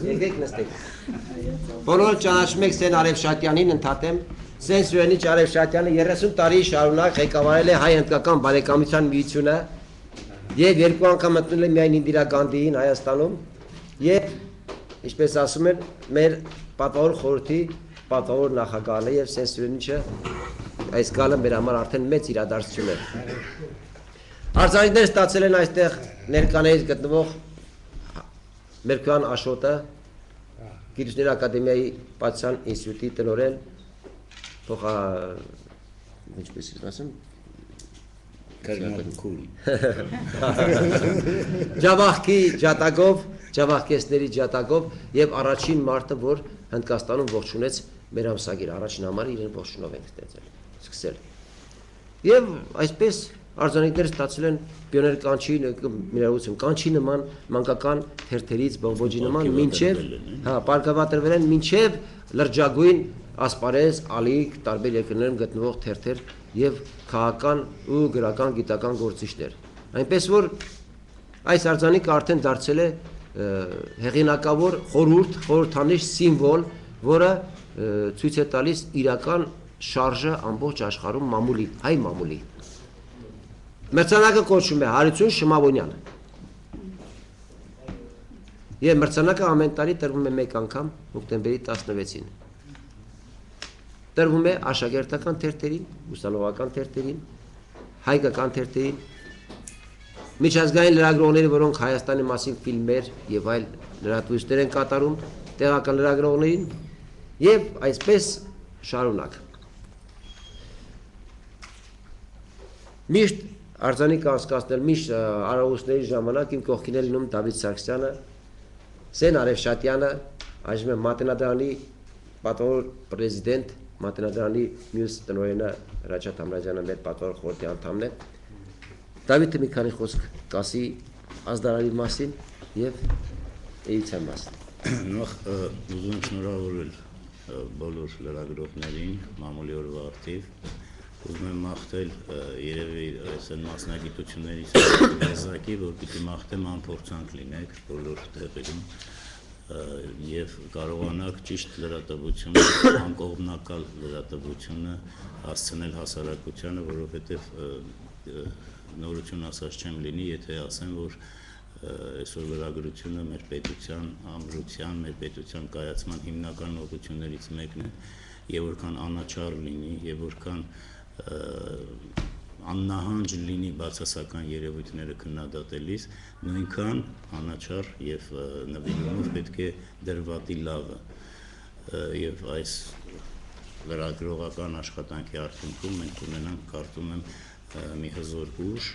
Եկեք նստեք։ Բոլոր ճանաչում եք Սեն Արևշատյանին ընդհատեմ։ Սեն Սուրենիչ Արևշատյանը 30 տարի շարունակ ղեկավարել է հայ-հնդկական բարեկամության միությունը եւ 2 անգամ մտնել է միայն Ինդիրա Գանդիին Հայաստանում եւ ինչպես ասում են մեր պատվավոր խորհրդի պատվավոր նախագահն է եւ Սեն Սուրենիչը այս գալը մեր համար արդեն մեծ իրադարձություն է։ Արձանիկներ ստացել են այստեղ ներկաներից գտնվող Մերկյան Աշոտը, Գիտությունների ակադեմիայի Պատմության ինստիտուտի տնօրեն, ինչպես ասեմ, Ջավախքի ջատագով, ջավախքեսների ջատագով եւ առաջին մարդը, որ Հնդկաստանում ողջունեց մեր ամսագիր, առաջին համարը իրեն ողջունով ենք սկսել։ Եւ այսպես արձանիկներ ստացել են պիոներ կանչի, կանչի նման մանկական թերթերից, բողբոջի նման, մինչև, պարգևատրվել են մինչև լրջագույն ասպարեզ, ալիք, տարբեր երկրներում գտնվող թերթեր եւ քաղաքական ու գրական գիտական գործիչներ։ Այնպես որ այս արձանիկը արդեն դարձել է հեղինակավոր խորհրդանիշ սիմվոլ, որը ցույց է տալիս իրական շարժը ամբողջ աշխարհում մամուլի, հայ մամուլի։ Մրցանակը կոչվում է Հարություն Շմավոնյանը։ Եվ մրցանակը ամեն տարի տրվում է մեկ անգամ հոկտեմբերի 16-ին։ Տրվում է աշակերտական թերթերին, ուսանողական թերթերին, հայկական թերթերին, միջազգային լրագրողների, որոնք Հայաստանի մասին ֆիլմեր եւ այլ լրատվություններ են կատարում, տեղական լրագրողներին եւ այսպես շարունակ։ Միշտ արձանիկը անցկացնել միշտ արարողությունների ժամանակ իմ կողքին է լինում Դավիթ Սարգսյանը, Սեն Արևշատյանը, այժմ է Մատենադարանի պատվավոր պրեզիդենտ, Մատենադարանի մյուս տնօրենը Հրաչյա Թամրազյանը մեր պատվավոր խորհրդի անդամն է։ Դավիթը մի քանի խոսք կասի ազդարարի մասին եւ էության մասին։ Նախ ուզում եմ շնորհավորել բոլոր լրագրողներին մամուլի օրվա արդիվ։ Ուզում եմ մաղթել երևի այս մասնագիտությունների եզակի, որ պիտի մաղթեմ անփորձանք լինեք բոլոր տեղերում եւ կարողանաք ճիշտ լրատվությունը, անկողմնակալ լրատվությունը հասցնել հասարակությանը, որովհետեւ նորություն ասած չեմ լինի, եթե ասեմ, որ այսօր լրագրությունը մեր պետության ամրության, մեր պետության կայացման հիմնական ուղղություններից մեկն է, եւ որքան անաչառ լինի, եւ որքան աննահանջ լինի բացասական երևույթները քննադատելիս, նույնքան անաչառ եւ նվիրումով պետք է դրվատի լավը եւ այս լրագրողական աշխատանքի արդյունքում մենք ունենանք, կարծում եմ, մի հզոր ուժ,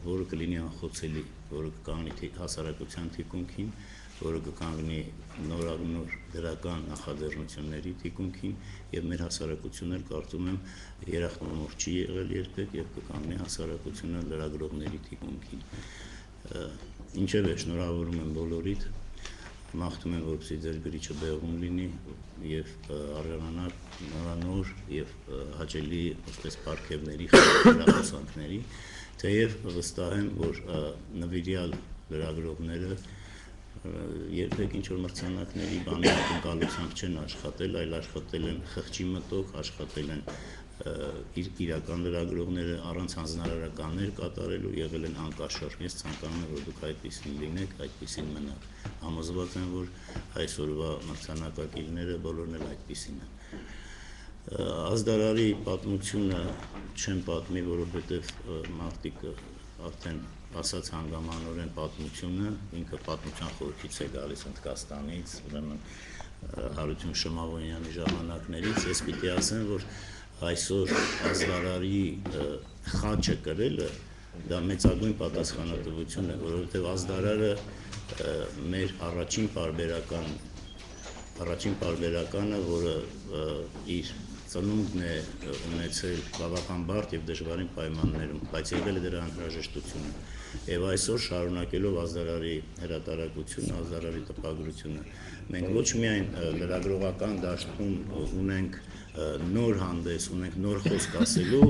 որը կլինի անխոցելի, որը կկանգնի հասարակության թիկունքին, որը կկանգնի նորագնոր դրական նախաձեռնությունների թիկունքին եւ մեր հասարակությունը կարծում եմ երախտամոռ չի եղել երբեք եւ կկանգնի հասարակությունը լրագրողների թիկունքին։ Ինչևէ, շնորհավորում եմ բոլորիդ, մաղթում եմ, որպեսզի ձեր գրիչը բեղում լինի եւ արժանանա նորանոր եւ հաճելի որպես պարգևների հրապարակների, թեև վստահ եմ, որ նվիրյալ լրագրողները երբեք ինչ-որ մրցանակների բանի ակնկալությամբ չեն աշխատել, այլ աշխատել են խղճի մտով, աշխատել են իրական լրագրողները առանց հանձնարարականներ կատարելու, եղել են անկաշառ։ Ես ցանկանում եմ, որ դուք այդպիսին լինեք, այդպիսին մնաք։ Համոզված եմ, որ այսօրվա մրցանակակիրները բոլորն էլ այդպիսին են։ Ազդարարի պատմությունը չեմ պատմի, որովհետև մարդիկ արդեն ասած հանգամանորեն պատմությունը, ինքը պատմության խորհրդից է գալիս Հնդկաստանից, ուրեմն Հարություն Շմավոնյանի ժամանակներից, ես պիտի ասեմ, որ այսօր ազդարարի խաչը կրելը դա մեծագույն պատասխանատվություն է, որովհետև ազդարարը մեր առաջին պարբերականը, որը իր ծնունդն է ունեցել բավական բարդ եւ դժվարին պայմաններում, բայց եղել է դրա անհրաժեշտությունը։ Եվ այսօր շարունակելով ազդարարի հրատարակությունը, ազդարարի տպագրությունը, մենք ոչ միայն լրագրողական դաշտում ունենք նոր հանդես, ունենք նոր խոսք ասելու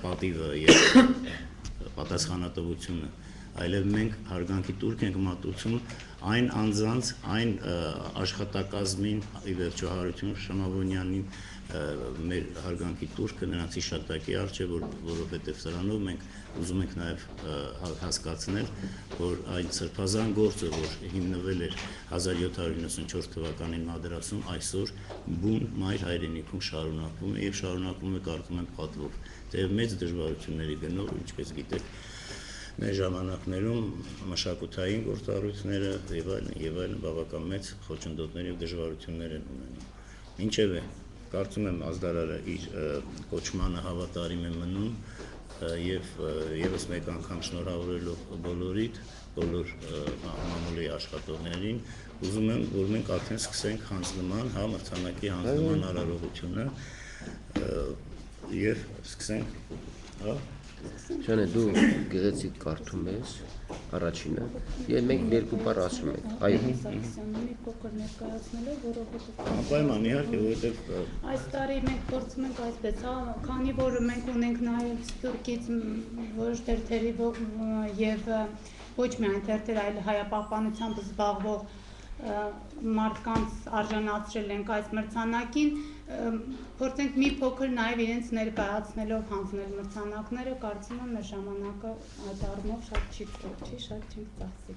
պատիվը եւ պատասխանատվությունը, այլև մենք հարգանքի տուրք ենք մատուցում այն անձանց, այն աշխատակազմին, ի վերջո Հարություն Շամավոնյանին, մեր հարգանքի տուրքը նրանց հիշատակի արժե, որովհետև սրանով մենք ուզում ենք նաև հասկացնել, որ այն սրբազան գործը, որ հիմնվել էր 1794 թվականին Մադրասում, այսօր բուն մայր հայրենիքում շարունակվում է եւ շարունակվում է, կարծում եմ, պատվով, թեև մեծ դժվարությունների գնով, ինչպես գիտեք, մեր ժամանակներում մշակութային գործառույթները եւ այլն բավական մեծ խոչընդոտներ եւ դժվարություններ են ունենում։ Ինչևէ, կարծում եմ ազդարարը իր կոչմանը հավատարիմ է մնում եւ եւս մեկ անգամ շնորհավորելով բոլորիդ, բոլոր մամուլի աշխատողներին, ուզում եմ, որ մենք արդեն սկսենք հանձնման, մրցանակի հանձնման արարողությունը եւ սկսենք, Շանը դու գեղեցիկ կարդում ես առաջինը եւ մենք երկու բառ ասում ենք այո Սարգսյանի փոքր ներկայացնելով որովհետեւ անպայման իհարկե որովհետեւ այս տարի մենք փորձում ենք այսպես քանի որ մենք ունենք նաեւ Սփյուռքից որոշ թերթերի եւ ոչ միայն թերթեր այլ հայապահպանությամբ զբաղվող մարդկանց արժանացրել ենք այս մրցանակին փորձենք մի փոքր նաև իրենց ներկայացնելով հանձնել մրցանակները կարծում եմ մեր ժամանակը այդ առումով շատ չի փոքր, շատ չենք ծախսի։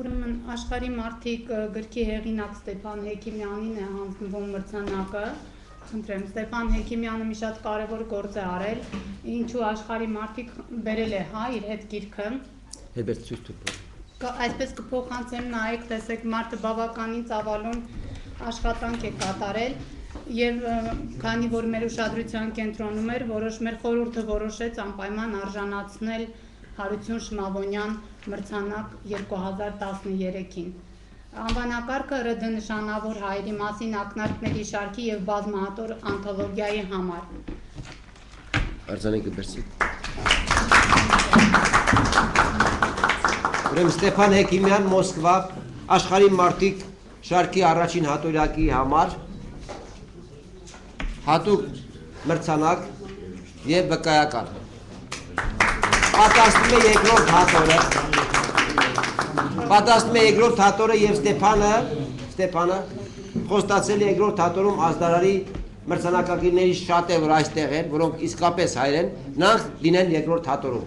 Ուրեմն աշխարհի մարդիկ գրքի հեղինակ Ստեփան Հեքիմյանին է հանձնվում մրցանակը։ Խնդրեմ, Ստեփան Հեքիմյանը մի շատ կարևոր գործ է արել, ինչու աշխարհի մարդիկ բերել է իր հետ գիրքը։ Հերբերտ ցույց տուր։ Այսպես կփոխանցեմ, նայեք, տեսեք, մարդը բավականին ծավալուն աշխատանք է կատարել եւ քանի որ մեր ուշադրության կենտրոնում էր, մեր խորհուրդը որոշեց անպայման արժանացնել Հարություն Շմավոնյան մրցանակ 2013-ին։ Անվանակարգը ՌԴ նշանավոր հայերի մասին ակնարկների շարքի եւ բազմահատոր անթոլոգիայի համար։ Արձանիկը բերցի։ Ուրեմն Ստեփան Հեքիմյան, Մոսկվա, աշխարհի մարդիկ շարքի առաջին հատորյակի համար հատուկ մրցանակ եւ վկայական։ Պատասխանում է երկրորդ հատորը եւ Ստեփանը խոստացել է երկրորդ հատորում ազդարարի մրցանակակիրների շատ է որ այստեղ են, որոնք իսկապես հայր են, նախ լինեն երկրորդ հատորում։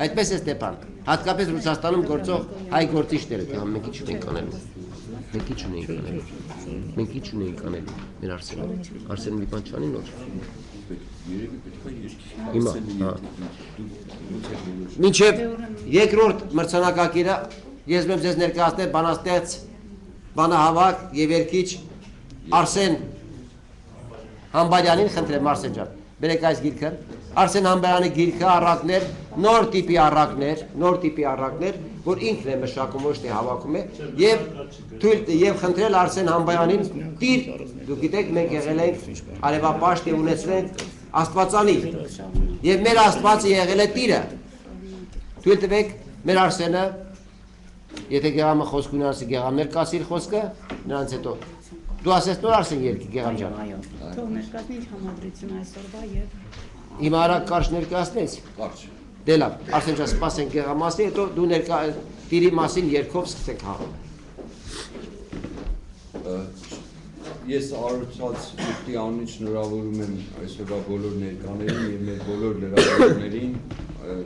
Այդպես է Ստեփան։ Հատկապես Ռուսաստանում գործող հայ գործիչները, թե մենք ինչ ունենք անելու։ Մենք ինչ ունենք անելու։ Մեր Արսենը մի բան չանի նոր։ Հիմա, մինչև երկրորդ մրցանակակիրը ես եմ ձեզ ներկայացնել բանաստեղծ, բանահավաք եւ երգիչ Արսեն Համբարյանին, խնդրեմ Արսեն ջան, բերեք այս գիրքը։ Արսեն Համբարյանի գիրքը առակներ, նոր տիպի առակներ, որ ինքն է մշակում, ոչ թե հավաքում է, եւ խնդրել Արսեն Համբարյանին տիր, դուք գիտեք, մենք եղել ենք արևապաշտ եւ ունեցել ենք Աստվածանի, եւ մեր Աստվածը եղել է տիրը։ Թույլ տվեք մեր Արսենը, եթե Գեղամը խոսք ունի, ասի Գեղամ ներկայացիր խոսքը, նրանց հետո դու ասես նոր Արսեն երկի Գեղամ ջան։ Այո, թող ներկայացնի ինչ համադրություն այսօրվա եւ Հիմա արագ կարճ ներկայացնես։ Կարճ։ Դե լավ, Արսեն ջան, սպասենք Գեղամասի, հետո դու տիրի մասին երկով սկսենք հաղորդել։ Ես առողջած ուխտի անունից շնորհավորում եմ այսօրվա բոլոր ներկաներին եւ մեր բոլոր լրագրողներին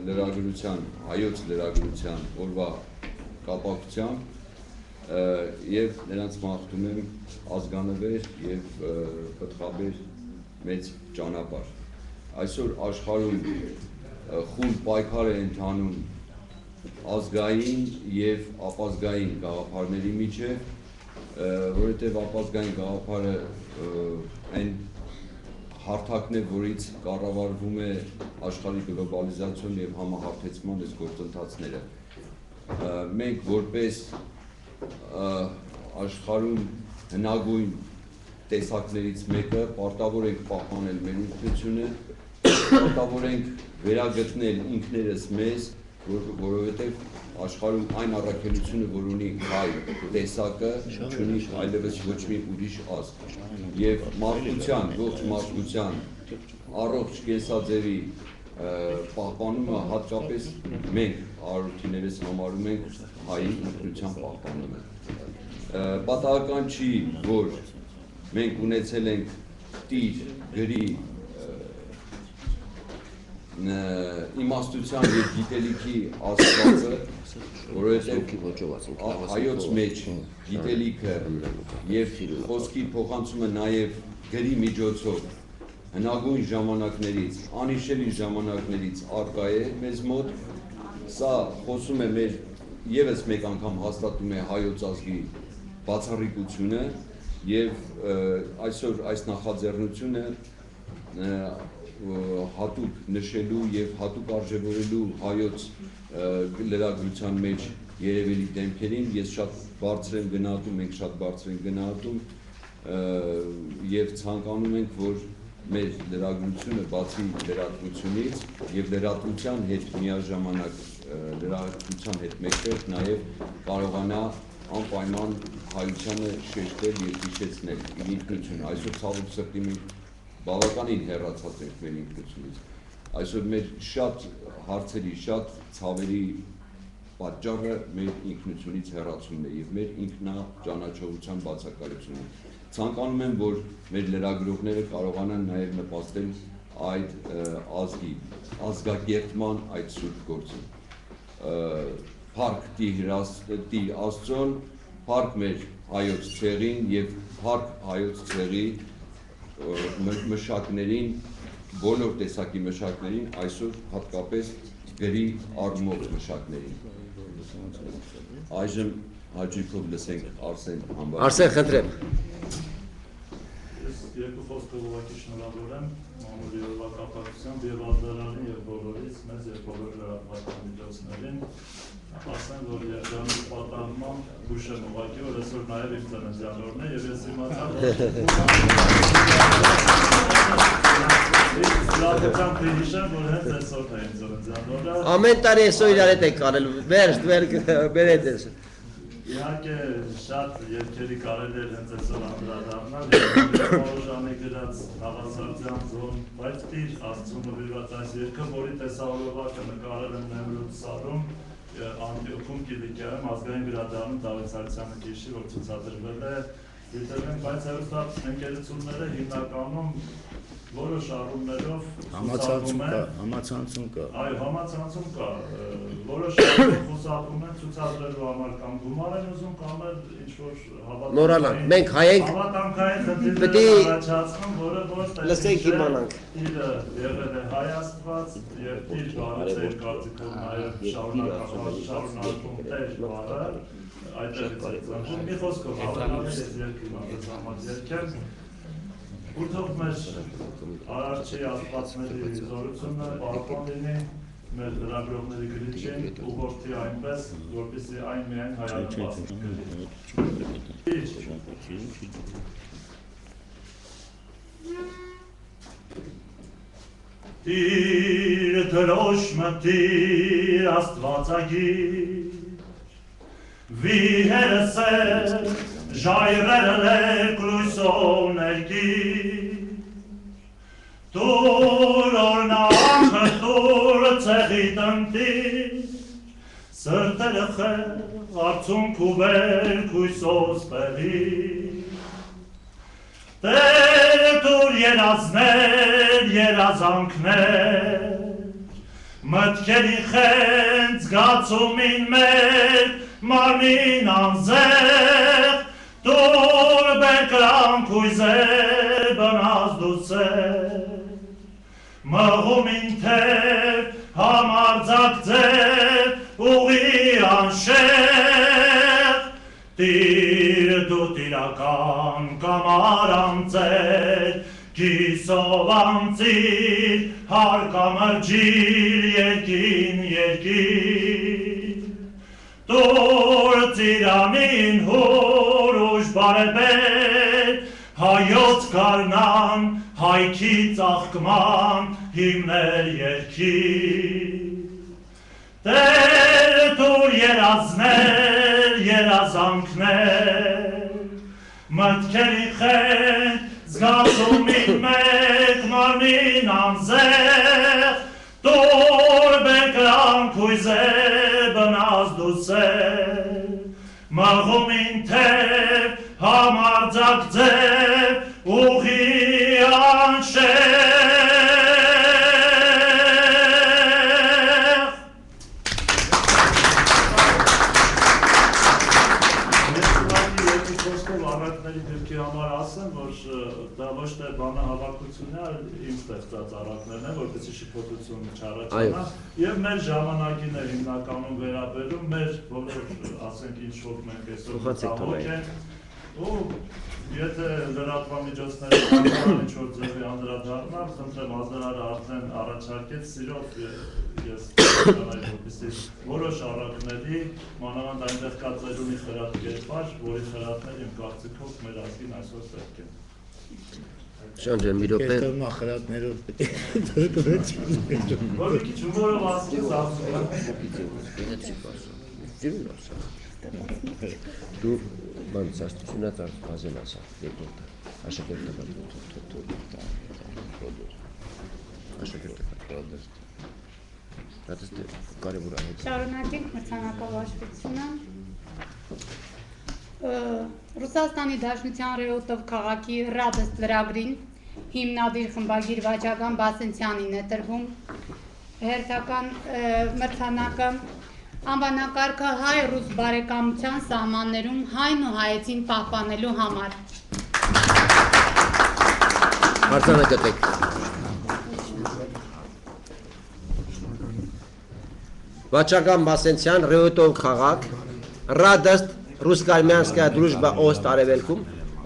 լրագրության, հայոց լրագրության օրվա կապակցությամբ եւ նրանց մաղթում եմ ազգանվեր եւ պտղաբեր մեծ ճանապարհ։ Այսօր աշխարհում խուլ պայքար է ընթանում ազգային եւ ապազգային գաղափարների միջեւ, որովհետեւ ապազգային գաղափարը այն հարթակն է, որից կառավարվում է աշխարհի գլոբալիզացիոն եւ համահարթեցման այս գործընթացները։ Մենք որպես աշխարհում հնագույն տեսակներից մեկը պարտավոր ենք պահպանել մեր ինքնությունը, պարտավոր ենք վերագտնել ինքներս մեզ, որովհետև աշխարհում այն առաքելությունը, որ ունի հայ տեսակը, չունի այլևս ոչ մի ուրիշ ազգ։ Եվ մարդկության, ողջ մարդկության առողջ կենսաձևի պահպանումը հատկապես մենք արարողիներս համարում ենք հայի ինքնության պահպանումը։ Պատահական չի, որ մենք ունեցել ենք տիր, գրի, իմաստության և գիտելիքի աստվածը, որովհետև հայոց մեջ գիտելիքը և խոսքի փոխանցումը նաև գրի միջոցով հնագույն ժամանակներից, անհիշելի ժամանակներից առկա է մեզ մոտ, սա խոսում է մեր ևս մեկ անգամ հաստատում է հայոց ազգի բացառիկությունը և այսօր այս նախաձեռնությունը հատուկ նշելու և հատուկ արժևորելու հայոց լրագրության մեջ երևելի դեմքերին ես շատ բարձր եմ գնահատում, մենք շատ բարձր ենք գնահատում և ցանկանում ենք, որ մեր լրագրությունը բացի լրատվությունից և լրատվության հետ միաժամանակ լրատվության հետ մեկտեղ նաև կարողանա անպայման հայությանը շեշտել և հիշեցնել իր ինքնությունը։ Այսօր ցավոք սրտի մենք բավականին հեռացած ենք մեր ինքնությունից։ Այսօր մեր շատ հարցերի, շատ ցավերի պատճառը մեր ինքնությունից հեռացումն է և մեր ինքնաճանաչողության բացակայությունն է։ Ցանկանում եմ, որ մեր լրագրողները կարողանան նաև նպաստել այդ ազգի, ազգակերտման այդ սուրբ գործին։ Փառք տիր Աստծուն, փառք մեր հայոց ցեղին և փառք հայոց ցեղի մշակներին, բոլոր տեսակի մշակներին, այսօր հատկապես գրի առումով մշակներին։ Այժմ հաճույքով լսենք Արսեն Համբարձումյանը։ Արսեն, խնդրեմ։ Ես երկու խոսքով ուղղակի շնորհավորեմ մամուլի օրվա կապակցությամբ և ազդարանին և բոլորից մեզ և բոլոր լրատվական միջոցներին։ Ասեմ, որ երջանիկ պատահմամբ հուշ եմ ուղղակի, որ այսօր նաև իմ ծննդյան օրն է և ես իմացա, լրատվությամբ հիշեմ, որ հենց այսօր է իմ ծննդյան օրը։ Ամեն տարի այսօր իրար հետ եք կարել, վերդ ես։ Իհարկե շատ երկերի կարելի էր հենց այսօր անդրադառնալ և Մորոժանի գրած Նավասարդյան ձոն, բայց տիր Աստծուն նվիրված այս երգը, որի տեսահոլովակը նկարել եմ Նեմրութ սարում, Անտիոքում Կիլիկիայում ազգային գրադարանում Դավիթ Սարգսյանը գիշի, որ ցուցադրվել է, դիտել ենք, բայց հեռուստաընկերությունները հիմնականում որոշ առումներով համացանցում կա։ Այո, համացանցում կա, որոշ առումներով խուսափում են ցուցադրելու համար կամ գումար են ուզում կամ ինչ-որ Նորանանք, մենք հայ ենք, հավատամքային խնդիրներ առաջացնում, որը որ լսենք իմանանք։ Տիրը եղել է հայ աստված և տիր բառը ձեր կարծիքով նաև շարունակում տեր բառը, այդտեղից է ծնվում, մի խոսքով հավանաբար ես երկրի մատած համար երկեմ, Ուրթով մեր արարչի աստվածների զորությունը պարապան լինի, մեր լրագրողների գրիչին, ուղորդի այնպես, որպեսզի այն միայն հայանպաստ Տիր դրոշ մտիր աստվածագիր, վիհերս է, ժայրերը լեք լույսով ներգիր, տուր օրնանքը տուր ցեղի տնտիր, սրտերը խեղ արցունք ու վերք հույսով սպեղիր, Տեր տուր երազներ, երազանքներ, մտքերի խենց զգացումին մեր մարմին անզեղ, Տուր բերկրանք հույզեր բնազդուցեր, մղումին թեր համարձակ ձեր ուղի անշեղ, Տիր դու տիրական կամար անձեր, կիսով անձիր, հարկամրջիր երկին երկիր, Տուր ծիրանին հուր ուժ բարեպետ, հայոց կարնան, հայքի ծաղկման հիմներ երկիր, Տեր տուր երազներ, երազանքներ, մտքերի խենք զգացումին մեկ մարմին անզեղ, քույզե բնազ դուսեր մաղումին թև համարձակ ձև ուղի անշեղ Առակների դեպքի համար ասեմ, որ դա ոչ թե բանահավաքությունն է, այլ իմ ստեղծած առակներն են, որպեսզի շփոթություն չառաջանա, եւ մեր ժամանակին է հիմնականում վերաբերում, մեր բոլոր, ասենք, ինչ որ մենք այսօր ցավոք ենք, ու եթե լրատվամիջոցները կարող ինչ որ ձևի անդրադառնալ, խնդրեմ ազդարարը արդեն առաջարկեց սիրով ես որպեսզի որոշ առակների, մանավանդ այնտեղ կա ծերունի խրատկերպար, որի խրատները իմ կարծիքով մեր ազգին այսօր պետք են։ Շան ջան, մի րոպե։ Մախրատներով Որ մի քիչ հումորով ասկի Դու բան ցածությունա ծածկազել ասա, երկրորդը, աշակերտը Աշակերտը կարևոր է։ Շարունակենք մրցանակավարժությունը։ Ռուսաստանի Դաշնության Ռեոտով քաղաքի Ռադեստ լրագրին հիմնադիր խմբագիր Վաչագան Բասենցյանին է տրվում հերթական մրցանակը անվանակարգը հայ-ռուս բարեկամության սահմաններում հայն ու հայեցին պահպանելու համար։ Արձանագետեք։ Վաչագան Բասենցյան, Ռեոտով քաղաք, Ռադեստ Ռուսկա-արմյանская дружба օստ արևելքում,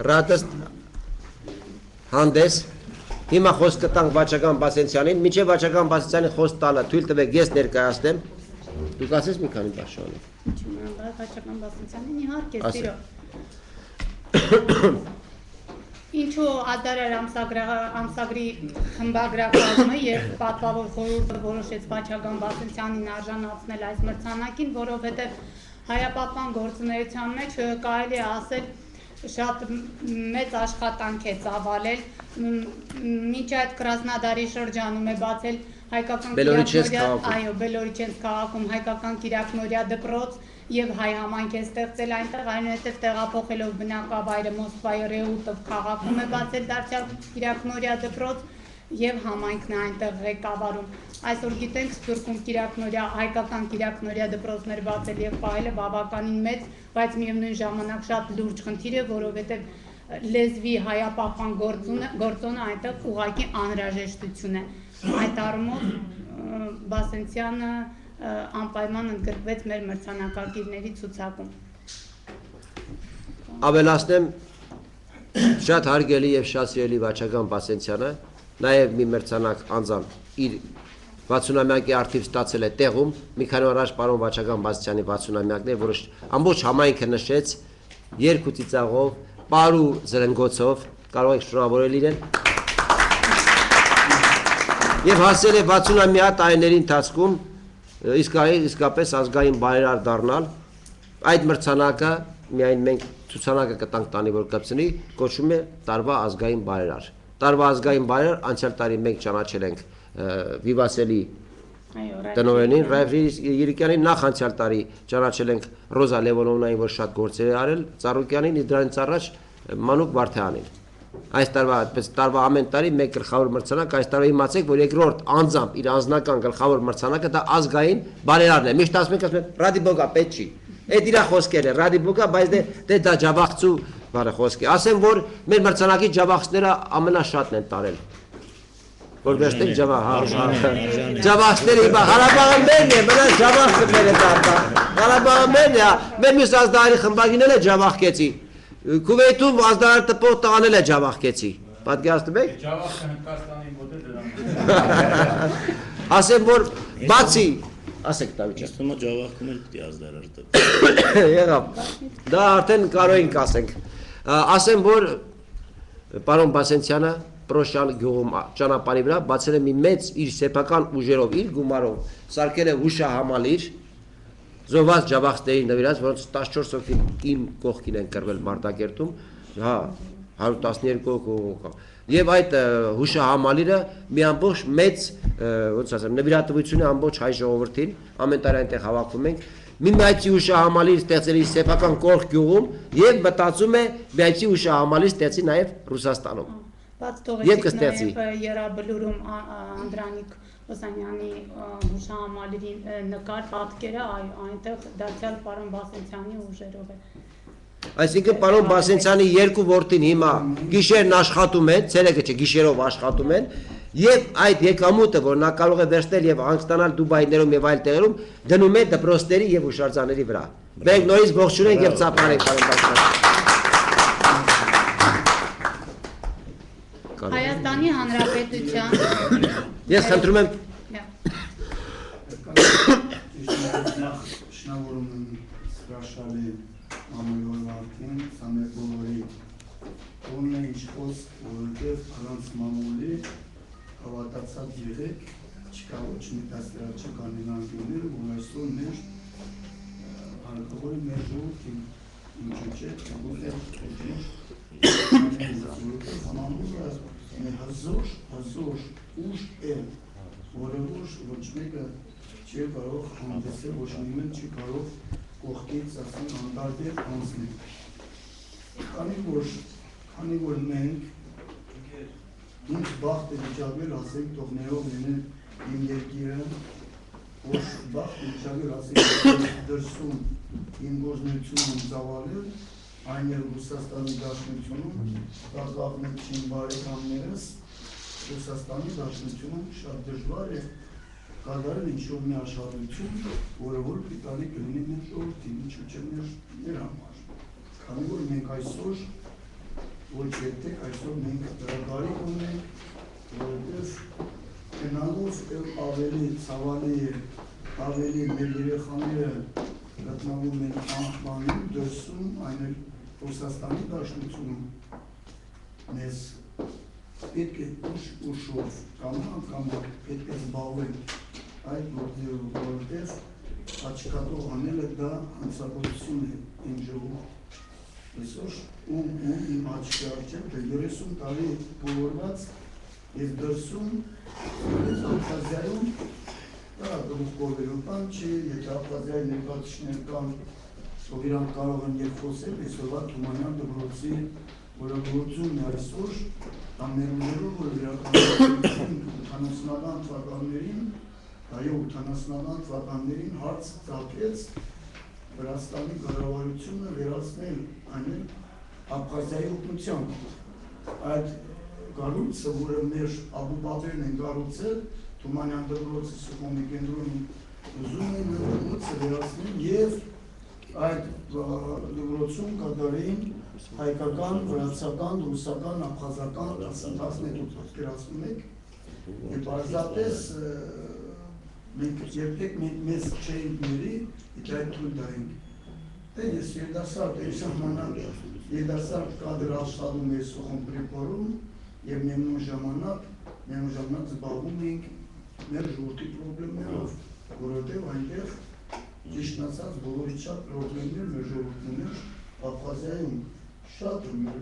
Ռադեստ հանդես, հիմա խոսքը տանք Վաչագան Բասենցյանին, մինչև Վաչագան Բասենցյանին խոսք տալը թույլ տվեք ես ներկայացնեմ, դուք ասես մի քանի բան շոյանի։ Վաչագան Բասենցյանին իհարկե սիրո։ Ինչու ազդարար ամսագրի խմբագրակազմը եւ պատվավոր խորհուրդը որոշեց Վաչագան Բասենցյանին արժանացնել այս մրցանակին, որովհետեւ հայապատման գործունեության մեջ կարելի է ասել շատ մեծ աշխատանք է ծավալել, մինչ այդ Կրասնոդարի շրջանում է բացել հայկական Բելորիչենսկ քաղաքում հայկական Կիրակնորիա դպրոց եւ հայ համայնք է ստեղծել այնտեղ, այնուհետեւ տեղափոխելով բնակավայրը Մոսկվայի Ռեուտով քաղաքում է բացել դարձյալ Կիրակնորիա դպրոց եւ համայնքն է այնտեղ ղեկավարում։ Այսօր գիտենք Սփյուռքում հայկական Կիրակնորիա դպրոցներ բացել եւ պահելը բավականին մեծ, բայց միևնույն ժամանակ շատ լուրջ խնդիր է, որովհետեւ լեզվի հայապահպան գործոնը այնտեղ ուղղակի անհրաժեշտություն է։ Այդ առումով Բասենցյանը անպայման ընդգրկվեց մեր մրցանակակիրների ցուցակում։ Ավելացնեմ շատ հարգելի եւ շատ սիրելի Վաչագան Բասենցյանը նաեւ մի մրցանակ անձամբ իր 60-ամյակի արդիվ ստացել է տեղում, մի քանի օր առաջ պարոն Վաչագան Բասենցյանի 60-ամյակն է, որը ամբողջ համայնքը նշեց երկու ծիծաղով, պարու զրնգոցով, կարող եք շնորհավորել իրեն։ Եվ հասել է 60-ամյա տարիների ընթացքում իսկապես ազգային բարերար դառնալ, այդ մրցանակը միայն մենք ցուցանակը կտանք տանի, որ կպցնի, կոչվում է տարվա ազգային բարերար։ Տարվա ազգային բարերար անցյալ տարի մենք ճանաչել ենք Վիվասելի տնօրենին, Ռայֆ Երիկյանին, նախ անցյալ տարի ճանաչել ենք Ռոզա Լևոնովնային, որ շատ գործեր է արել, Ծառուկյանին, դրանից առաջ Մանուկ Վարդյանին։ Այս տարվա ամեն տարի մեկ գլխավոր մրցանակ, այս տարվա իմացեք, որ երկրորդ անձամբ իր անձնական գլխավոր մրցանակը դա ազգային բարերարն է։ Միշտ ասում ենք Ռադիբոգա պետք չի։ Այդ իր խոսքերը, Ռադիբոգա, բայց դե դա ջավախցու բառը խոսքի։ Ասեմ, որ մեր մրցանակի ջավախցները ամենաշատն են տարել։ Որ վերջտեք ջավախցները հիմա Ղարաբաղը մերն է, մնաց ջավախքը մեր է դարձա։ Ղարաբաղը մերն է, մեր մյուս ազդարարի խմբագին էլ է ջավախքեցի։ Քուվեյթում ազդարար տպող տղան էլ է ջավախքեցի։ Պատկերացնում եք։ Ջավախքը Հնդկաստանի մոդել Ասեմ, որ բացի ասեք Դավիթ ջան։ Ըստ ջավախքում էլ պիտի ազդարար տա։ Եղավ։ Դա արդեն կարող ենք ասենք։ Ասեմ, որ պարոն Բասենցյանը Պրոշյան գյուղում ճանապարհի վրա բացել է մի մեծ իր սեփական ուժերով, իր գումարով սարքել է հուշահամալիր զոհված ջավախցիների նվիրած, որոնց 14 հոգի իմ կողքին են կռվել Մարտակերտում, հա 112 հոգի։ Եվ այդ հուշահամալիրը մի ամբողջ մեծ ոնց ասեմ նվիրատվություն է ամբողջ հայ ժողովրդին, ամեն տարի այնտեղ հավաքվում ենք։ Մի այցի հուշահամալիր ստեղծելի սեփական կողք գյուղում եւ մտածում է մի այցի հուշահամալիր ստեղծի նաեւ Ռուսաստանում։ Բաց Եվ թողեցիք կստեղծի։ նաև Եռաբլուրում Անդրանիկ Օսանյանի հուշահամալիրի նկար պատկերը այնտեղ դարձյալ պարոն Բասենցյանի ուժերով է։ Այսինքն պարոն Բասենցյանի երկու որդին հիմա գիշերն աշխատում են, ցերեկը չէ, գիշերով աշխատում են, եւ այդ եկամուտը, որ նա կարող է վերցնել եւ հանգստանալ Դուբայներում եւ այլ տեղերում, դնում է դպրոցների եւ հուշարձանների վրա։ Մենք նորից ողջունենք եւ ծափարենք պարոն Բասենցյան։ Հայաստանի Հանրապետության Ես խնդրում եմ Շնորհում եմ հրաշալի ամենօրվանին, սաներ բոլորի տոնն է ինչպես, որովհետև առանց մամուլի հավատացած եղեք, չկա ոչ մի դաստիարակչի կանդիդատներ, որ այսօր մեր հարկավորի մեր ժողովրդին ինչու չէ, հզոր ուժ է, որը ոչ մեկը չի կարող հանդեսել, ոչ մի մեն չի կարող կողքից ասեն անդարդեր անցնել։ Քանի որ մենք ինձ բախտ է վիճակվել, ասենք թողներով լինել իմ երկիրը, որ բախտ է վիճակվել, ասենք դրսում իմ գործնությունում ծավալել, այն էլ Ռուսաստանի Դաշնությունում, կազաղնեք չին բարեկամներս, Ռուսաստանի Դաշնությունում շատ դժվար է կատարել ինչ-որ մի աշխատություն, որը որ պիտանի կլինի մեր ժողովրդին, ինչու չէ մեր համար։ Քանի որ մենք այսօր ոչ երբեք այսօր մենք դրագարի ունենք, որովհետև գնալով ավելի ցավալի է, ավելի մեր երեխաները գտնվում են անկմանում, դրսում, այն էլ Ռուսաստանի Դաշնությունում մեզ պետք է ուշով կամ պետք է զբաղվենք այդ որտեղ աչքատող անելը դա հանցագործություն է իմ ժողովուրդ։ Այսօր իմ աչքի առջև 30 տարի բոլորված եւ դրսում այս Աբխազիայում դա գլուխգովերու բան չի, եթե Աբխազիայի ներկայացուցիչներ կան, ով իրանք կարող են եւ խոսել, այսօրվա Թումանյան դպրոցի որը գործում է այսօր, ամերուներով, որ վերականգնեցին 80-ական թվականներին, այո 80-ական թվականներին հարց ծագեց Վրաստանի կառավարությունը վերացնել այն Աբխազիայի օգնությամբ։ Այդ կառույցը, որը մեր Աբուբաբերն են կառուցել, Թումանյան դպրոցի Սուխոմի կենտրոնում ուզում են դպրոցը վերացնել եւ այդ դպրոցում կատարեին հայկական, վրացական, ռուսական, աբխազական դասընթացներ պատկերացնում եք եւ պարզապես մենք երբեք մեզ չէինք ների եթե այդ թույլ տայինք դե ես երդասարդ կադր աշխատում էի Սուխոմ պրիպորում եւ միևնույն ժամանակ զբաղվում էինք մեր ժողովրդի խնդիրներով, որովհետեւ այնտեղ ճիշտ ասած բոլորից շատ խնդիրներ մեր ժողովուրդն ուներ Աբխազիայում շատ մեր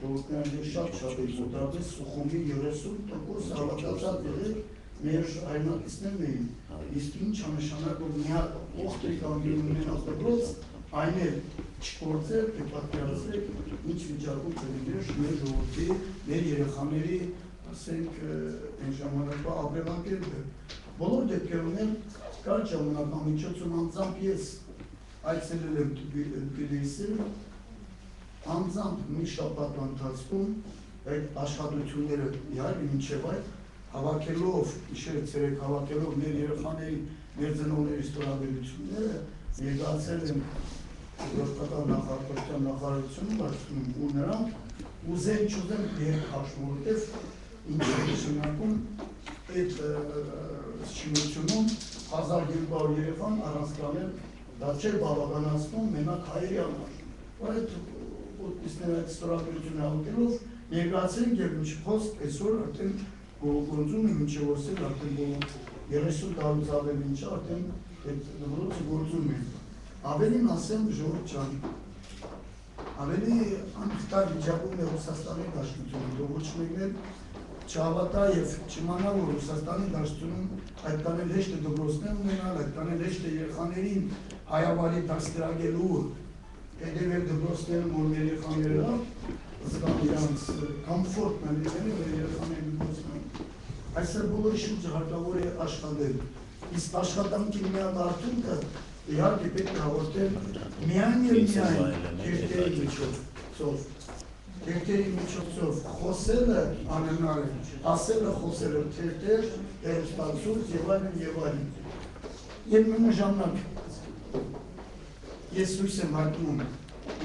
ժողովուրդները շատ է մոտավորապես Սուխոմի 30% հավատացած եղել մեր հայրենակիցներն էին, իսկ ինչ անշանակով մի հատ օգտի կանգնում ունենալ դպրոց, այն էլ չփորձել, պատկերացրեք ինչ վիճակում կլիներ մեր ժողովրդի, մեր երեխաների, ասենք, այն ժամանակվա ապրելակերպը։ Բոլոր դեպքերում էլ կար ժամանակվա միջոցում անձամբ ես այցելել եմ Թբիլիսի, անձամբ մի շաբաթվա ընթացքում այդ աշխատությունները իհարկե մինչև այդ հավաքելով, իշեր ցերեկ հավաքելով մեր երեխաների, մեր ծնողների ստորաբերությունները ներկայացել են Ռուսական նախարարության նախարարությունում ու նրանք ուզեն չուզեն երկհաշվում, որովհետև ինչ է նշանակում այդ շինությունում 1200 երեխան առանցքանել դա չէր բավականացնում մենակ հայերի համար։ Այդ ոդպիսները այդ ստորաբերությունը հավաքելով ներկայացրին եւ ինչ խոսք այսօր արդեն գործում է մինչև որսել արդեն 30 տարուց ավելի ինչ արդեն այդ դպրոցը գործում է։ Ավելին ասեմ ժողովուրդ ջան, ավելի անխտար վիճակում է Ռուսաստանի Դաշնությունը, որ ոչ մեկն էլ չհավատա եւ չիմանա, որ Ռուսաստանի Դաշնությունում այդքան էլ հեշտ է դպրոցներ ունենալ, այդքան էլ հեշտ է երեխաներին հայավարի դաստիարակելու, հետևել դպրոցներում, որ մեր երեխաները զգան իրանց կոմֆորտն է լինելու, որ երեխաները դպրոցներում։ Այսօր բոլորի շուրջը հարկավոր է աշխատել։ Իսկ աշխատանքի միակ արդյունքը իհարկե պետք է հաղորդել միայն եւ միայն երկերի միջոցով։ Երկերի միջոցով խոսելը անհնար է, ասելը խոսելը թերթեր, հեռուստացույց եւ այլն եւ այլն։ Եվ միաժամանակ ես հույս եմ հայտնում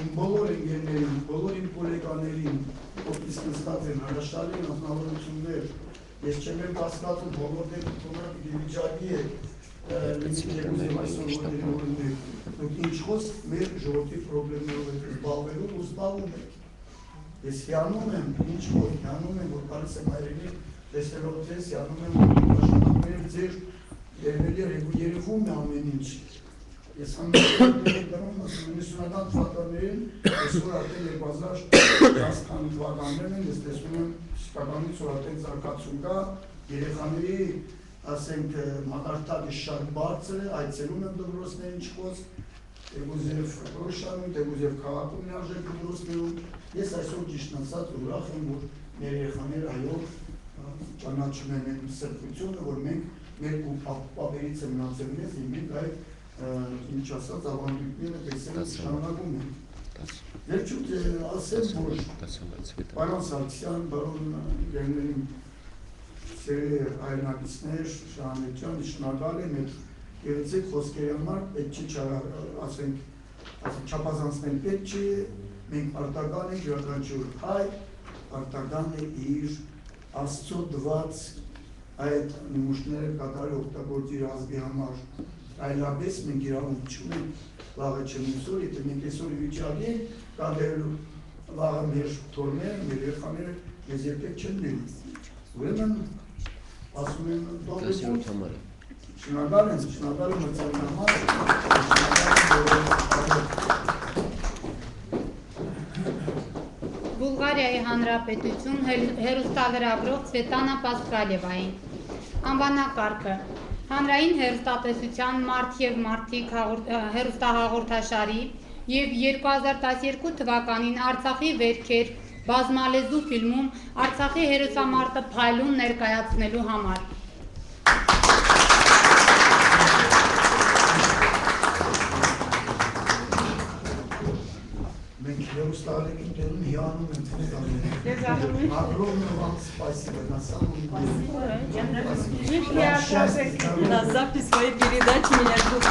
իմ բոլոր ընկերներին, բոլոր իմ գոլեգաներին, ովքեր նստած են հրաշալի նախնավորություններ, ես չեմ եմ կասկածում բոլոր դեպքերի վիճակի է լինի այսօր դուք ինչ խոս մեր ժողովրդի պրոբլեմներով եք զբաղվելու ու զբաղվում եք։ Ես հիանում եմ, ինչ որ հիանում եմ, որ գալիս եմ հայրենի տեսնելով ձեզ, հիանում եմ, որ աշխատանքներ ձեր երևում է ամեն ինչ։ Ես համենայն դրում 90-ական թվականներին, այսօր արդեն 2010 թվականներն են, ես տեսնում եմ շկականից որ արդեն զարգացում կա, երեխաների, ասենք, մակարդակը շատ բարձր է, այցելում եմ դպրոցներ ինչ խոսք, Տեգուզև Ռոշանում, Տեգուզև քաղաքում լիարժեք դպրոցներում, ես այսօր ճիշտ ասած ուրախ եմ, որ մեր երեխաները այո ճանաչում են այդ սրբությունը, որ մենք մեր պապերից եմ մնացել մեզ, և մենք այդ ինչ ասած ավանդույթները տեսել շարունակում են։ Վերջուց ասեմ, որ պարոն Սարգսյան, բարոն Լևներին սերի հայրենակիցներ, Շահամեդ ջան, շնորհակալ եմ այդ գեղեցիկ խոսքերի համար, պետք չի ասենք չափազանցնել պետք չի, մենք արտական ենք յուրաքանչյուր հայ, արտական է իր Աստծո տված այդ նմուշները կատարի օգտագործի իր ազգի համար, այլապես մենք իրավունք չունենք վաղը չմուսոր, եթե մենք այսօր վիճակի ենք, կադերելու վաղը մեր թորները, մեր երեխաները մեզ երբեք չեն լինի։ Ուրեմն ասում եմ դողություն, շնորհակալ եմ մրցային համար, Բուլղարիայի Հանրապետություն հեռուստալրագրող Ցվետանա Պասկալևային անվանակարգը հանրային հեռուստատեսության «Մարդ և մարդիկ» հեռուստահաղորդաշարի և 2012 թվականին Արցախի վերքեր բազմալեզու ֆիլմում Արցախի հերոսամարտը փայլուն ներկայացնելու համար։ Մենք հեռուստահաղորդում դերում հիանում ենք Огромное вам спасибо, на самом деле. На запись своей передачи меня ждут.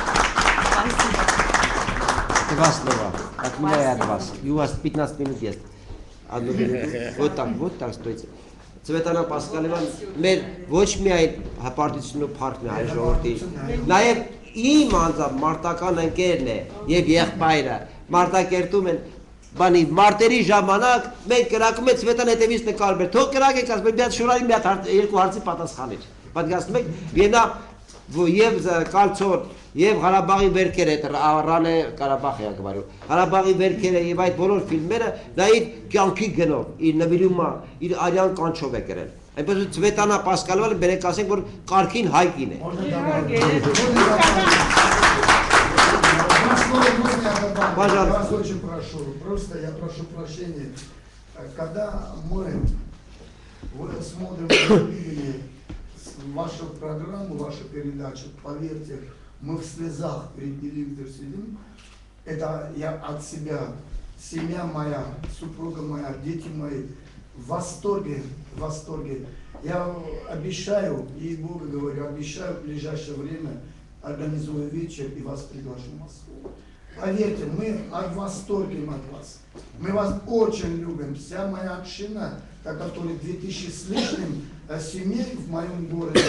Спасибо. Два от меня и от вас. И у вас 15 минут есть. Одну минуту. Вот так стойте. Ցվետանա Պասկալևան մեր ոչ միայն հպարտությունն ու փառքն է հայ ժողովրդի, նաև իմ անձամբ մարտական ընկերն է եւ եղբայրը մարտակերտում են բանի մարտերի ժամանակ մենք կրակում ենք Ցվետան հետևից նկարվել թող կրակեք ասում մի հատ շորարի մի հատ երկու հարցի պատասխանիր պատկերացնում եք եւ նա եւ կալցոր եւ Ղարաբաղի վերքերը Ռանե Ղարաբաղի ակվարու Ղարաբաղի վերքերը եւ այդ բոլոր ֆիլմերը դա իր կյանքի գնով իր նվիրումը իր արյան կանչով է գրել այնպես որ Ցվետանա Պասկալովը բերեք ասենք որ կարքին հայկին է Вас очень прошу, просто я прошу прощения, когда мы смотрим телевидение, вашу программу, вашу передачу, поверьте, мы в слезах перед телевизором сидим, это я от себя, семья моя, супруга моя, дети мои в восторге, в восторге. Я обещаю, и Богу говорю, обещаю в ближайшее время организую вечер и вас приглашу в Москву. Поверьте, мы в восторге от вас. Мы вас очень любим. Вся моя община, которая 2000 с лишним семей в моем городе,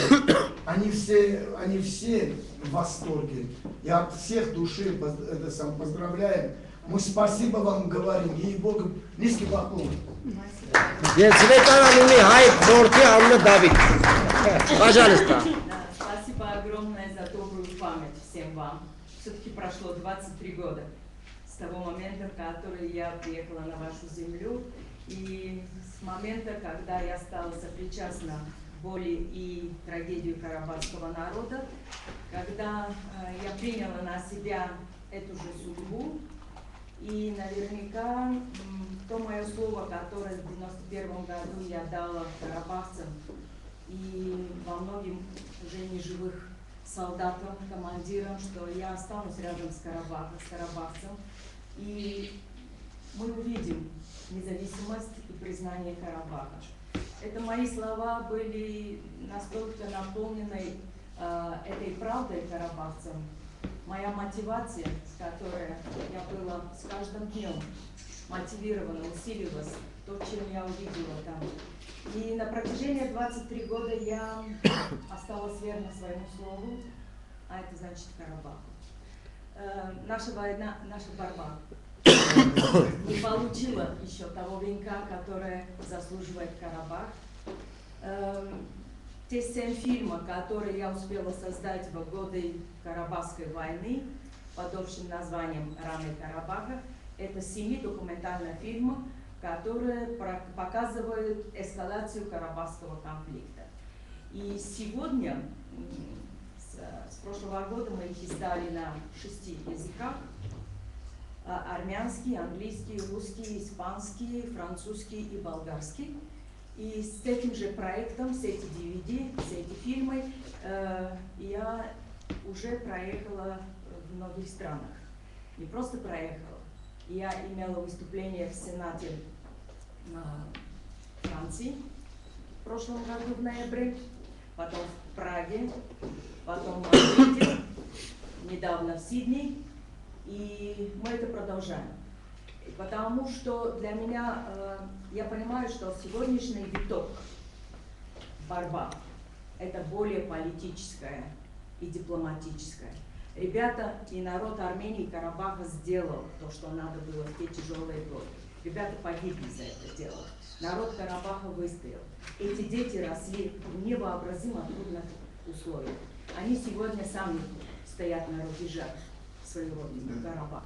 они все в восторге. Я от всех души поздравляю. Мы спасибо вам говорим. Ей Богу, низкий поклон. Спасибо огромное за добрую память всем вам. Все-таки прошло 23 года с того момента, в который я приехала на вашу землю, и с момента, когда я стала сопричастна боли и трагедию карабахского народа, когда я приняла на себя эту же судьбу, и наверняка то мое слово, которое в 91 году я дала карабахцам и во многим уже неживых солдатам, командирам, что я останусь рядом с карабахцем, и мы увидим независимость и признание Карабаха. Это мои слова были настолько наполнены этой правдой карабахцам. Моя мотивация, с которой я была с каждым днем мотивирована, усиливалась, то, чем я увидела там. И на протяжении 23 года я осталась верна своему слову, а это значит Карабах. Наша война, наша борьба не получила еще того венка, который заслуживает Карабах. Те 7 фильмов, которые я успела создать в годы Карабахской войны, под общим названием «Раны Карабаха», это 7 документальных фильмов, которые показывают эскалацию карабахского конфликта. И сегодня, с прошлого года, мы их издали на 6 языках: армянский, английский, русский, испанский, французский и болгарский. И с этим же проектом, с эти DVD, с эти фильмы, я уже проехала в многих странах. Не просто проехала, я имела выступление в Сенате Франции в прошлом году в ноябре, потом в Праге, потом в Мадриде, недавно в Сиднее, и мы это продолжаем. Потому что для меня, я понимаю, что сегодняшний виток борьба – это более политическая и дипломатическая. Ребята и народ Армении и Карабаха сделал то, что надо было в те тяжелые годы. Ребята погибли за это дело. Народ Карабаха выстоял. Эти дети росли в невообразимо трудных условиях. Они сегодня сами стоят на рубежах своего родины, Карабаха.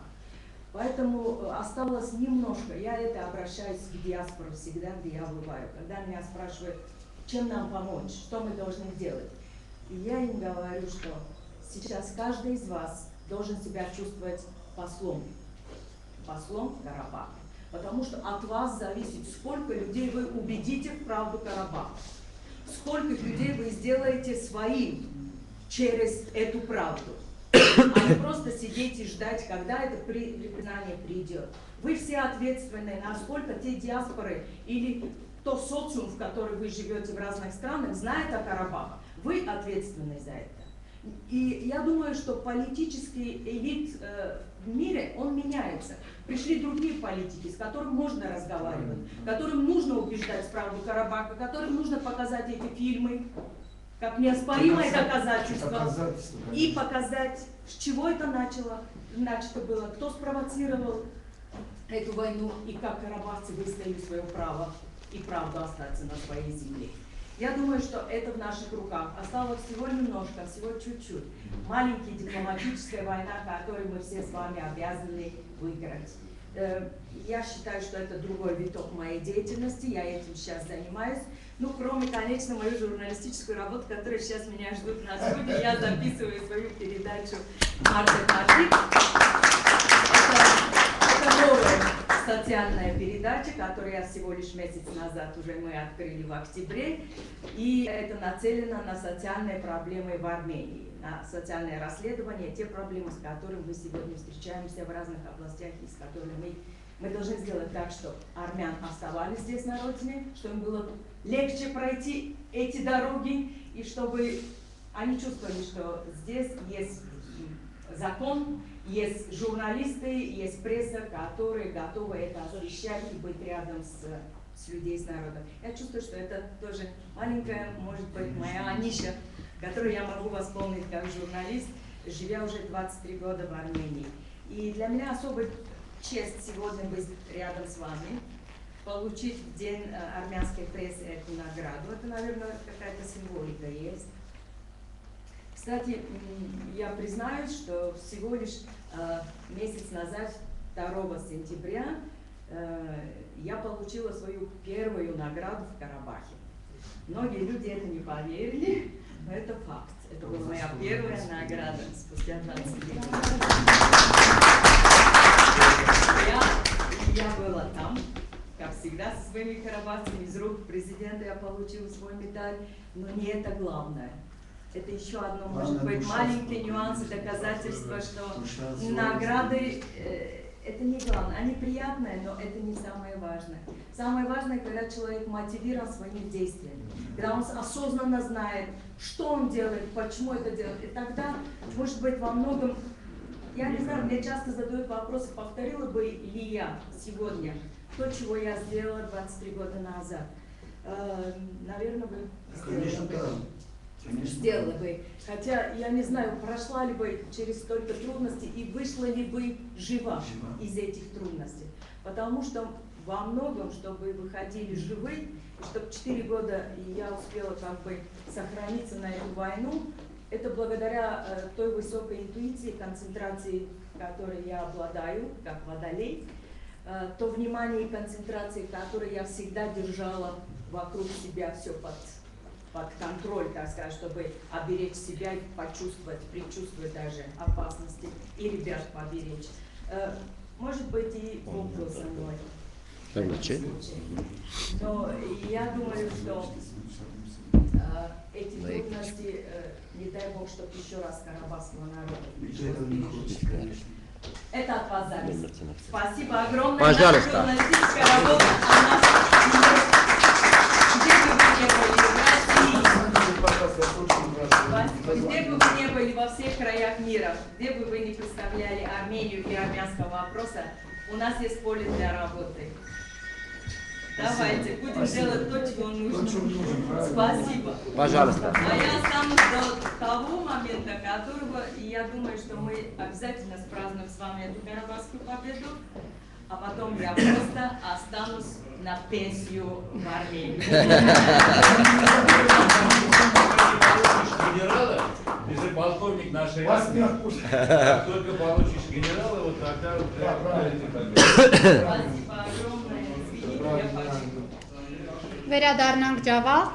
Поэтому осталось немножко. Я это обращаюсь к диаспоре всегда, где я бываю. Когда меня спрашивают, чем нам помочь, что мы должны делать. И я им говорю, что сейчас каждый из вас должен себя чувствовать послом Карабаха. Потому что от вас зависит, сколько людей вы убедите в правду Карабаха. Сколько людей вы сделаете своим через эту правду. А не просто сидеть и ждать, когда это признание придет. Вы все ответственны, насколько те диаспоры или то социум, в котором вы живете в разных странах, знает о Карабахе. Вы ответственны за это. И я думаю, что политический элит в мире, он меняется. Пришли другие политики, с которыми можно разговаривать, которым нужно убеждать в правду Карабаха, которым нужно показать эти фильмы, как неоспоримое доказательство, и показать, с чего это начато было, кто спровоцировал эту войну, и как карабахцы выстояли свое право и правду остаться на своей земле. Я думаю, что это в наших руках. Осталось всего немножко, всего чуть-чуть. Маленькая дипломатическая война, которую мы все с вами обязаны выиграть. Я считаю, что это другой виток моей деятельности, я этим сейчас занимаюсь. Ну, кроме, конечно, мою журналистическую работу, которая сейчас меня ждут на студии, я записываю свою передачу «Маркет-Матик». Это новая социальная передача, которую я всего лишь месяц назад уже мы открыли в октябре. И это нацелено на социальные проблемы в Армении, на социальное расследование, те проблемы, с которыми мы сегодня встречаемся в разных областях, и с которыми мы должны сделать так, чтобы армян оставались здесь на родине, чтобы им было легче пройти эти дороги, и чтобы они чувствовали, что здесь есть закон, есть журналисты, есть пресса, которые готовы это освещать и быть рядом с людьми, с народом. Я чувствую, что это тоже маленькая, может быть, моя ниша, которую я могу восполнить как журналист, живя уже 23 года в Армении. И для меня особая честь сегодня быть рядом с вами, получить в День армянской прессы эту награду. Это, наверное, какая-то символика есть. Кстати, я признаюсь, что всего лишь месяц назад 2 сентября я получила свою первую награду в Карабахе. Многие люди это не поверили, но это факт. Это была моя первая награда спустя 20 лет. Я была там, как всегда, со своими карабахцами. Из рук президента я получила свой медаль, но не это главное. Это еще одно, может быть, маленький нюанс и доказательство, что награды это не главное. Они приятные, но это не самое важное. Самое важное, когда человек мотивирован своими действиями, когда он осознанно знает, что он делает, почему это делает. И тогда, может быть, во многом, я не знаю, мне часто задают вопросы, повторила бы ли я сегодня то, чего я сделала 23 года назад. Наверное, бы сделала бы. Хотя я не знаю, прошла ли бы через столько трудностей и вышла ли бы жива из этих трудностей. Потому что во многом, чтобы выходили живы, и чтобы 4 года я успела как бы сохраниться на эту войну, это благодаря той высокой интуиции, концентрации, которой я обладаю, как водолей, то внимание и концентрации, которые я всегда держала вокруг себя, все под контроль, так сказать, чтобы оберечь себя и почувствовать, предчувствовать даже опасности и ребят поберечь. Может быть, и Бог был со мной. Но я думаю, что эти трудности, не дай Бог, чтобы еще раз карабахского народа. Это от вас зависит. Спасибо огромное. Пожалуйста. Наша журналистическая работа, она где бы вы ни были во всех краях мира, где бы вы ни представляли Армению и армянского вопроса, у нас есть поле для работы. Давайте, будем делать то, чего нужно. Спасибо. Пожалуйста. А я останусь до того момента, которого, и я думаю, что мы обязательно празднуем с вами эту карабахскую победу, а потом я просто останусь на пенсию в Армении. Генерала, если полковник нашей армии, как только получишь генерала, вот тогда Спасибо огромное. Я хочу. Վերադառնանք Ջավախ։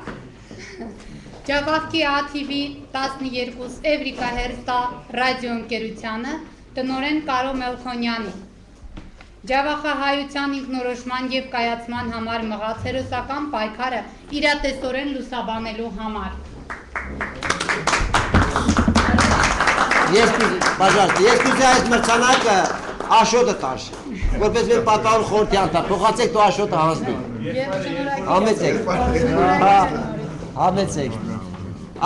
Ջավախքի ATV 12 Էվրիկա հերթա ռադիոընկերությանը տնօրեն Կարո Մելքոնյանի։ Ջավախահայության ինքնորոշման եւ կայացման համար մղած հերոսական պայքարը իրատեսորեն լուսաբանելու համար։ Ես կուզեի այս մրցանակը Աշոտը տաշ, որպես մեր պատահոր խորհրդի անդամ, փոխացեք դու Աշոտը հանձնի։ Համեցեք։ Համեցեք։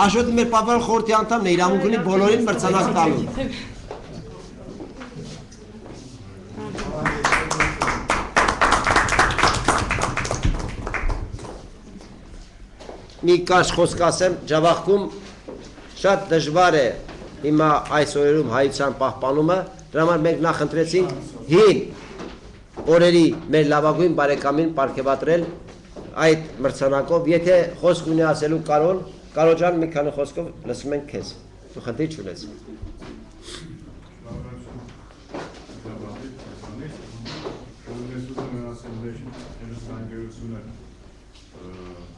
Աշոտը մեր պատահոր խորհրդի անդամն է, իրավունք ունի բոլորին մրցանակ տալու։ Մի կարճ խոսք ասեմ, Ջավախքում շատ դժվար է հիմա այս օրերում հայության պահպանումը, դրա համար մենք նախընտրեցինք հին օրերի մեր լավագույն բարեկամին պարգևատրել այդ մրցանակով, եթե խոսք ունի ասելու Կարո ջան, մի քանի խոսքով լսում ենք քեզ, դու խնդիր չունես։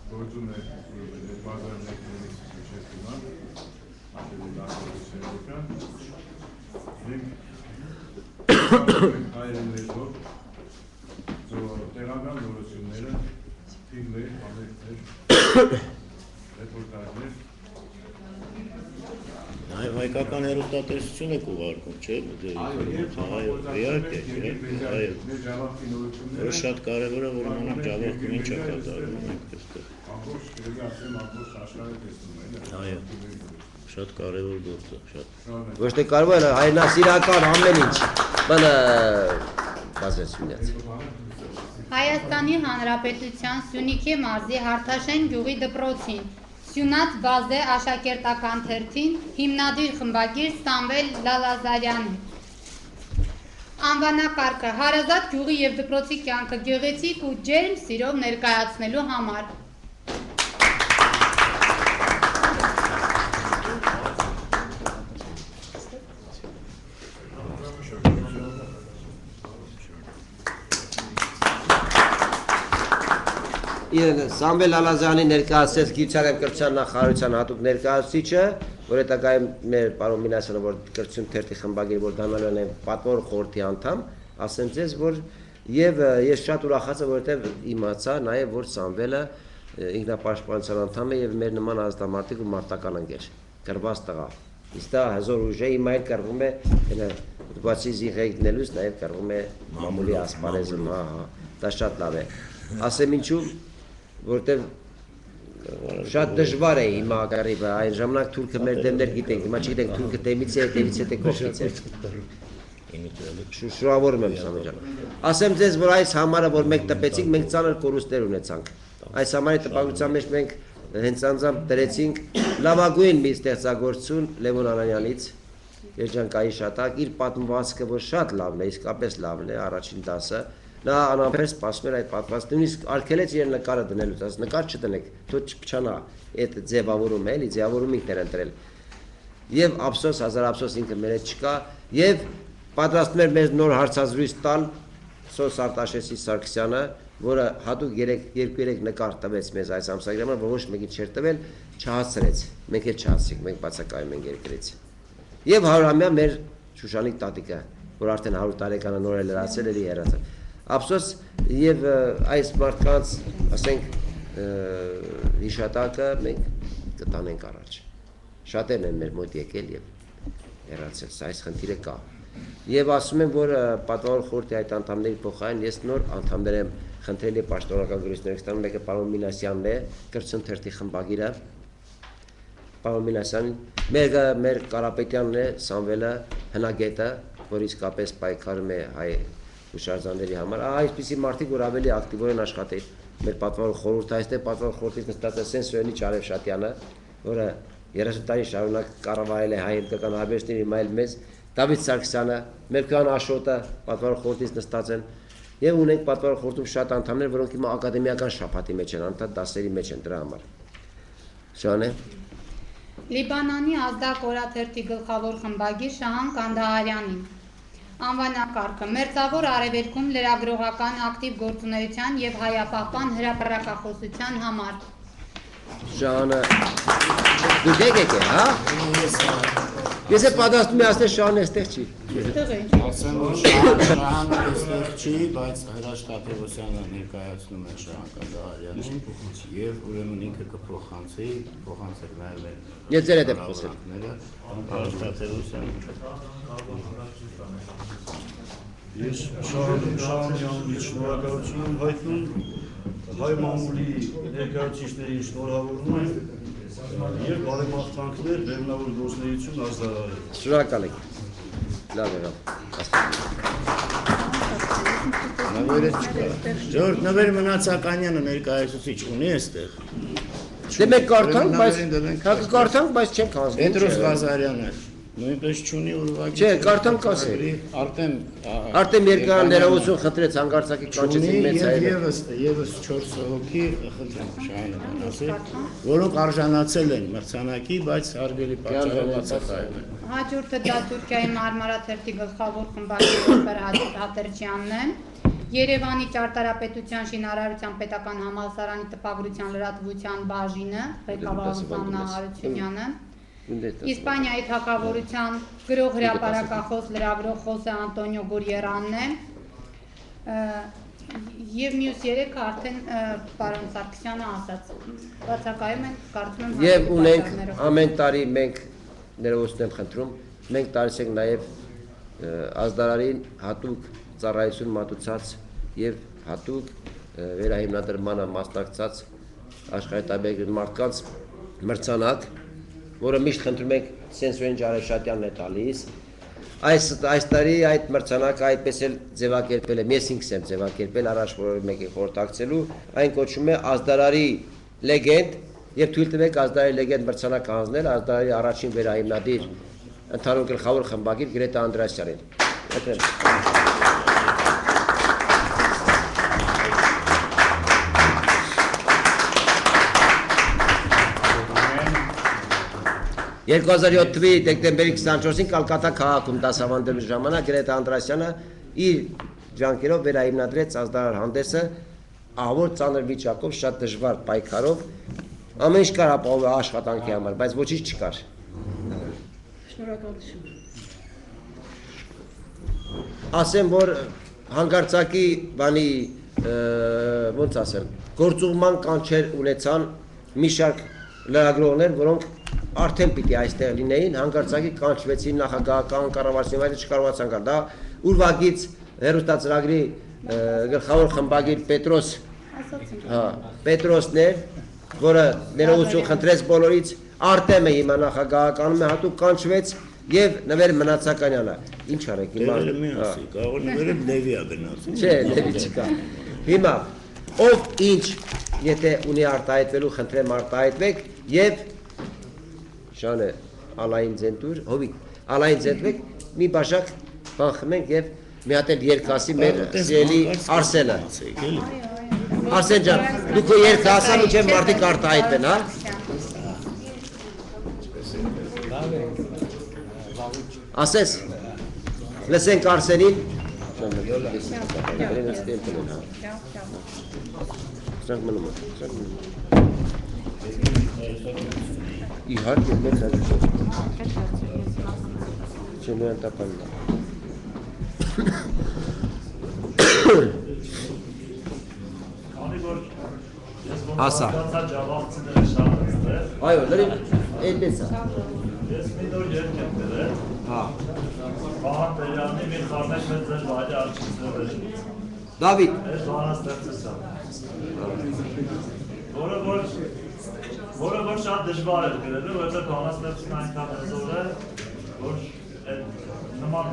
Գործում է բազմակերպությունների շեշտման, ապրիլի 10-ին մենք հայերեն լեզվով տեղական նորությունները, ֆիլմեր, համերգներ, ռեպորտաժներ Հայկական հեռուստատեսություն եք ուղարկում, չէ՞։ Իհարկե, որը շատ կարևոր է, որ իմանանք Ջավախքում ինչ է կատարվում այդտեղ։ ամբողջ դերգացիան ամբողջ աշխարհը տեսնում է, Այո, շատ կարևոր գործ է, շատ։ Ոչ թե կարևոր է, հայրենասիրական ամեն ինչ, բանը բազեցունյաց։ Հայաստանի Հանրապետության Սյունիքի մարզի Հարթաշեն գյուղի դպրոցին Սյունած բազե աշակերտական թերթին հիմնադիր խմբագիր Սամվել Լալազարյանն Անվանակարգը հարազատ գյուղի և դպրոցի կյանքը գեղեցիկ ու ջերմ սիրով ներկայացնելու համար Սամվել Ալազյանի ներկայացրեց գիտության և կրթության նախարարության հատուկ ներկայացուցիչը, որ հետագայում մեր պարոն Մինասյանը, որ կրթություն թերթի խմբագիր, որ դառնալու են պատվավոր խորհրդի անդամ, ասեմ ձեզ, որ եւ ես շատ ուրախացա, որովհետեւ իմացա նաեւ, որ Սամվելը ինքնապաշտպանության անդամ է եւ մեր նման ազատամարտիկ ու մարտական ընկեր, գրված տղա։ Իսկ դա հզոր ուժը իմ այլ կրվում է, բացի զիղեկնելուց նաեւ կրվում է մամուլի ասպարեզը, դա շատ լավ է։ Ասեմ ինչու, որովհետեւ շատ դժվար է հիմա ակարիվը, այն ժամանակ թուրքը մեր դեմներ գիտենք, հիմա չգիտենք թուրքը դեմից է կողքից է։ Շնորհավորում եմ Սամվել ջան։ Ասեմ ձեզ, որ այս համարը, որ մենք տպեցինք, մենք ծանր կորուստներ ունեցանք։ Այս համարի տպագրության մեջ մենք հենց անձամբ դրեցինք լավագույն մի ստեղծագործություն Լևոն Անանյանից, երջանկայի շատակ, իր պատմվածքը, որ շատ լավն է, իսկապես լավն է, առաջին դասը, նա անամբեր սպասում էր այդ պատմվածքը, նույնիսկ արգելեց իրեն նկարը դնելուց, ասաց նկար չդնեք, թող չփչանա, այդ ձևավորում է, էլի ձևավորում ինքն էր ընտրել։ Եւ ափսոս, հազար ափսոս ինքը մեր հետ չկա, եւ պատրաստում էր մեզ նոր հարցազրույց տալ Սոս Արտաշեսի Սարգսյանը, որը հատուկ 2-3 նկար տվեց մեզ այս ամսագրամը, որ ոչ մեկին չէր տվել, չհասցրեց, մենք էլ չհասցրինք, մենք բացակայում ենք երկրից։ Եվ 100-ամյա մեր Շուշանիկ տատիկը, որ արդեն 100 տարեկանը նոր է լրացել, էլի հեռացել։ Ափսոս եւ այս մարդկանց, ասենք, հիշատակը մենք կտանենք առաջ։ Շատերն են մեր մոտ եկել եւ հեռացել, այս խնդիրը կա։ Եվ ասում եմ, որ պատվավոր խորհրդի այդ անդամների փոխարեն ես նոր անդամներ եմ խնդրել եւ պաշտոնական գրույցներ ստանում, մեկը պարոն Մինասյանն է, կրթություն թերթի խմբագիրը, պարոն Մինասյանն, մեկը մեր Կարապետյանն է, Սամվելը, հնագետը, որ իսկապես պայքարում է հայ հուշարձանների համար, այսպիսի մարդիկ, որ ավելի ակտիվորեն են աշխատել, մեր պատվավոր խորհուրդը, այստեղ պատվավոր խորհրդից նստած է Սենսոյանի Չարևշատյանը, որը 30 տարի շարունակ կառավարել է հայ հնդկական հարաբերությունների, հիմա էլ մեզ Դավիթ Սարգսյանը, Մերկյան Աշոտը պատվավոր խորհրդից նստած են եւ ունենք պատվավոր խորհրդում շատ անդամներ, որոնք հիմա ակադեմիական շփաթի մեջ են, անդադ դասերի մեջ են դրա համար։ Շանե։ Լիբանանի ազդակ օրաթերթի գլխավոր խմբագիր Շահան Կանդահարյանին։ Անվանակարգը Մերձավոր Արևելքում լրագրողական ակտիվ գործունեության եւ հայապահպան հրապարակախոսության համար։ Շահանը դու եկեք, հա։ Ես է պատասխանում եմ, ասել Շահանը այստեղ չի։ Այստեղ է։ Ասեմ, որ Շահանը այստեղ չի, բայց Հրաշք Թևոսյանը ներկայացնում է Շահան Կանդահարյանին եւ ուրեմն ինքը կփոխանցի, փոխանցեք նաեւ Ես ձեր հետ եմ խոսել։ Հրաշք Թևոսյանը։ Ես Շահյանին շնորհակալություն եմ հայտնում, հայ մամուլի ներկայացուցիչներին շնորհավորում եմ եւ բարեմաղթանքներ բեռնավոր գործունեություն ազդարարել։ Շնորհակալ ենք։ Լավ եղավ։ Նվերը չկա։ Ժորդ, նվեր մնացականյանը ներկայացուցիչ ունի այստեղ։ Դե մենք կարդանք, բայց չենք հանձնում։ Պետրոս Ղազարյանը նույնպես չունի ուղղակի։ Չէ, կարդանք ասել։ Արտեմ Երկարան ներողություն խնդրեց հանգարցակի կանչեցին մեծ հայերը։ Եվս 4 հոգի խնդրեմ Շահանը ասել, որոնք արժանացել են մրցանակի, բայց հարգելի պատճառով բացակայել են։ Հաջորդը դա Թուրքիայի Մարմարաթերթի գլխավոր խմբագիր Օպեր Հատերջյանն է։ Երևանի ճարտարապետության շինարարության պետական համալսարանի տպագրության լրատվության բաժինը, ղեկավար Աննա Հարությունյանը։ Իսպանիայի թագավորության գրող հրապարակախոս լրագրող Խոսե Անտոնիո Գուրիերանն է։ Եվ մյուս երեքը արդեն պարոն Սարգսյանը ասաց, բացակայում են, կարծում եմ Եվ ունենք ամեն տարի մենք ներողություն եմ խնդրում, մենք տալիս ենք նաև ազդարարին հատուկ ծառայություն մատուցած եւ հատուկ վերահիմնադրմանը մասնակցած աշխարհի տարբեր մարդկանց մրցանակ, որը միշտ խնդրում ենք Սենսոյանի Չարևշատյանն է տալիս։ Այս տարի այդ մրցանակը այդպես էլ ձևակերպել եմ, ես ինքս եմ ձևակերպել առաջ որ մեկի խորհրդակցելու, այն կոչվում է ազդարարի լեգենդ եւ թույլ տվեք ազդարարի լեգենդ մրցանակ հանձնել ազդարարի առաջին վերահիմնադիր ընդհանուր գլխավոր խմբագիր Գրետա Անդրեասյանին։ Այդպես 2007 թվականի դեկտեմբերի 24-ին Կալկատա քաղաքում դասավանդելու ժամանակ Գրետա Անդրեասյանը իր ջանքերով վերահիմնադրեց ազդարար հանդեսը ահավոր ծանր վիճակով, շատ դժվար պայքարով ամեն ինչ կար ապահովել աշխատանքի համար, բայց ոչինչ չկար։ Շնորհակալություն։ Ասեմ, որ հանկարծակի բանի ոնց ասեմ, գործուղման կանչեր ունեցան մի շարք լրագրողներ, որոնք արդեն պիտի այստեղ լինեին, հանկարծակի կանչվեցին նախագահական կառավարության, բայց չկարողացան գալ։ Դա ուրվագից հերոստացրագրի գլխավոր խմբագիր Պետրոսն էր, որը ներողություն խնդրեց բոլորից, Արտեմը հիմա նախագահականում է, հատուկ կանչվեց եւ Նվեր Մնացականյանը։ Ինչ արեք հիմա։ Կարող նվերը Լևիա գնաց։ Չէ, Լևի չկա։ Հիմա ով ինչ, եթե ունի արտահայտվելու, խնդրեմ արտահայտվեք եւ Շանը Ալային Ձենտուր, Հովիկ, Ալային Ձենտվեք, մի բաժակ բան խմենք եւ մի հատ էլ երգ ասի մեր սիրելի Արսենը։ Արսեն ջան, դուք երգ ասա, մինչև մարդիկ արտահայտվեն, հա։ Ասես, լսենք Արսենին։ Իհարկե, մեր հաջող։ Չեմ են տապանն։ Քանի որ ես Ասա։ ջավախցիները շատ են ստեղ, Այո, լրիվ այդպես է։ ես մի նոր երգ եմ գրել, Հա։ Վահան Տերյանի մի խառնեք մեծ ձեր վայրի արջիցներ Դավիթ, այս բանաստեղծս է, որը որ շատ դժվար էր գրելու, որովհետև բանաստեղծն այնքան հզոր է, որ այդ նման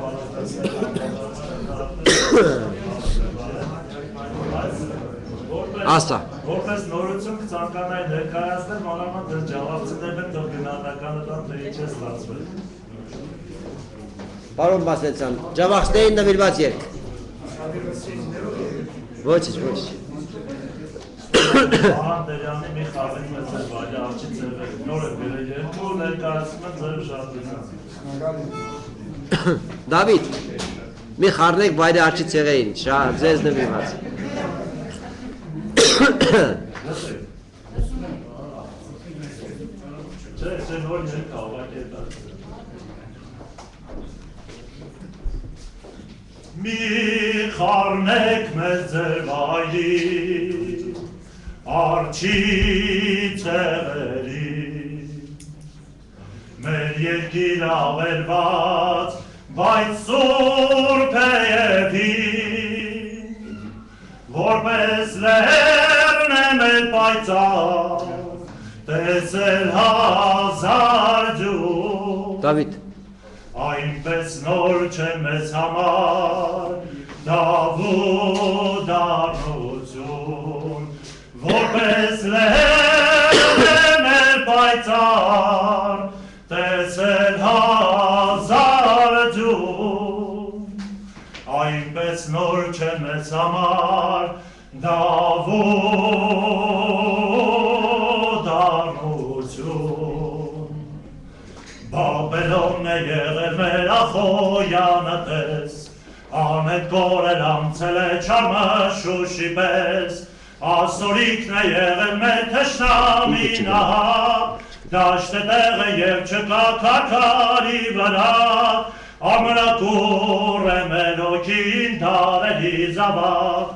Ասա։ Որպես նորություն կցանկանայի ներկայացնել, մանավանդ դες ջավախցիներն են, թող գնահատականը տան, թե ինչ է ստացվել։ Պարոն Մասլեցյան, ջավախցներին նվիրված երգ։ Ոչինչ։ Վահան Տերյանի մի խաղին մեծ էր վայրի արջի ձևեր, նոր է գրել երկու, ներկայացում են ձեր ուշադրության։ Դավիթ, մի խառնեք վայրի արջի ցեղերին, ձեզ նվիրված։ Չէ, նոր երգ կա, ուղղակի է դա։ Մի խառնեք մեզ ձեր վայրի արջի ցեղերին, մեր երկիր ավերված, բայց սուրբ է և հին, որպես լեռն է մեր պայծառ, տեսել հազար ջուր, Դավիթ, այնպես նոր չէ մեզ համար Դավութ առնություն, որպես լեռն է մեր պայծառ, տեսել հազար ջուր, այնպես նոր չէ մեզ համար Դավութ առնություն։ Բաբելոնն է եղել մեր Ախոյանը տես, անետ կորել անցել է չարմը շուշի պես, ասորիքն է եղել մեր թշնամի նահակ, դաշտ է տեղը և չկա քարքարի վրա, ամրակուր է մեր հոգին դարելի զավակ,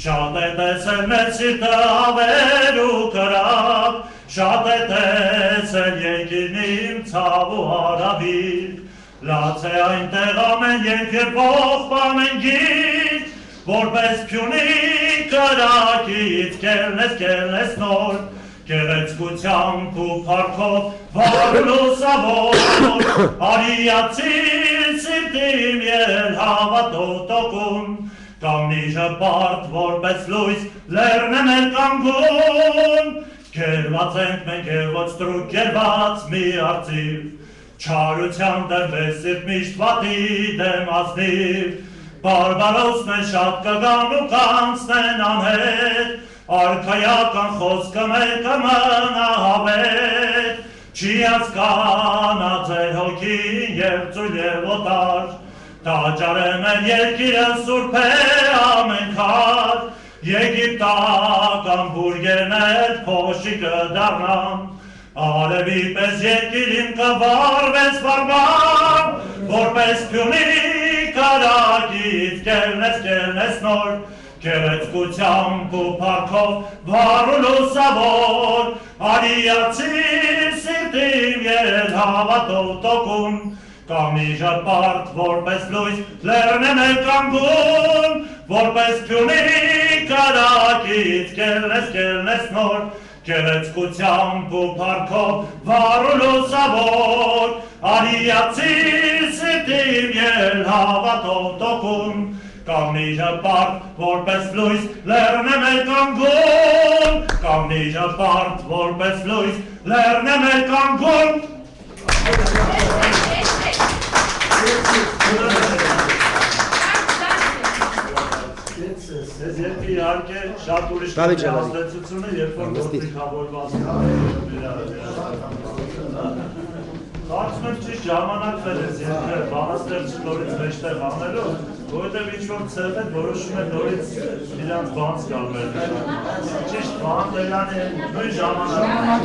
շատ է տեսել մեր սիրտը հավեր ու կրակ, շատ է տեսել երկիրն իմ ցավ ու հարավիկ, լաց է այնտեղ ամեն երկ և ողբ ամեն գիրք, որպես փյունի կրակից կելնես նոր, գեղեցկությամբ ու փառքով վառ լուսավոր, արիացիր սիրտիմ ել հավատով տոկուն, կանգնի ժպարտ որպես լույս լեռն է մեր կանգուն, կերված ենք մենք և ոչ ստրուկ կերված մի արծիվ, չարության դեմ մեր սիրտ միշտ վատի դեմ ազնիվ, բարբարոսն են շատ կգան ու կանցնեն անհետ, արքայական խոսքը մեր կմնա հավետ, չի հասկանա ձեր հոգին և ծույլ և օտար, տաճար է մեր երկիրը սուրբ է ամեն քար, Եգիպտական բուրգերներ փոշի կդառնան, արևի պես երկիրին կվարվես վարման, որպես փյունի կարագից կելնես նոր, գեղեցկությամբ ու փառքով վառ ու լուսավոր, արիացի սիրտիմ ել հավատով տոկուն, կամի ժապարտ որպես լույս լեռնեմ է կանգուն, որպես փյունի կարագից կելնես նոր, գեղեցկությամբ ու փառքով վառ ու լուսավոր, արիացի սիրտիմ ել հավատով տոկուն, կամի ժապարտ որպես լույս լեռնեմ է կանգուն, կամի ժապարտ որպես լույս լեռնեմ է կանգուն, Ես երկի իհարկե շատ ուրիշ հաստեցությունը, երբ որ գործիքավորված Կարծում եմ ճիշտ ժամանակներ ես երկը բանաստեր չնորից մեջտեղ անելով, որովհետև ինչ-որ ծերներ որոշում են նորից իրանց բանց գալ մեր ճիշտ բան դերանի նույն ժամանակ